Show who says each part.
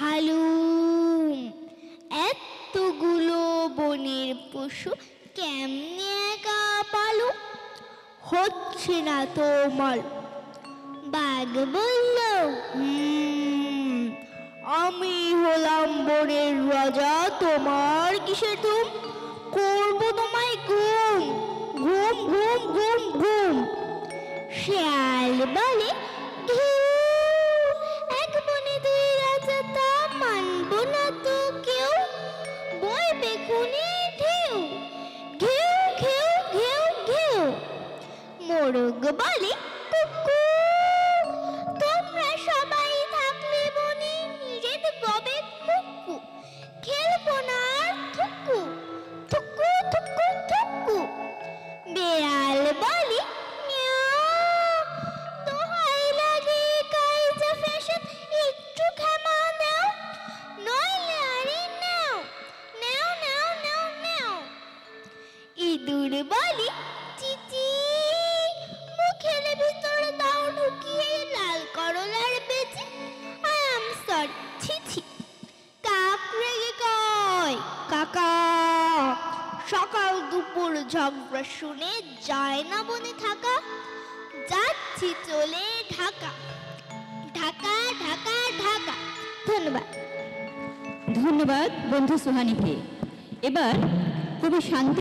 Speaker 1: হালুম, এতগুলো বনের পশু কেমনে একা পালো? হচ্ছে না তোমার। বাঘ বলল, আমি হলাম বনের রাজা, তোমার কিসের ধুম? করবো তোমায় ঘুম, ঘুম ঘুম ঘুম ঘুম। শিয়াল বলে, ঘেউ, এক বনে দুই রাজা, তা মানবো না তো কেউ। বইবে খুনি ঢেউ, ঘেউ ঘেউ ঘেউ ঘেউ। মোরগ বলে, কুকু, তোমরা সবাই থাকলে বনে নিজের গবে কুকু, খেলবো না আর থুকু, থুকু থুকু থুকু। বেড়াল বলে, মিয়াও, দোহাই লাগে কাইজা ফ্যাশন, একটু ক্ষমা দাও, নইলে আরে নাও, নাও নাও নাও নাও। ইঁদুর বলে, চিচি, মুখের ভিতর দাও ঢুকিয়ে লাল করলার বেচি, আই এম সরি, ছি। কাক রেগে কয়, কাকা, সকাল দুপুর ঝগড়া শুনে যায় না বনে থাকা, যাচ্ছি চলে ঢাকা, ঢাকা ঢাকা ঢাকা। ধন্যবাদ।
Speaker 2: ধন্যবাদ বন্ধু সুহানি ভাই। এবার কবি শান্তি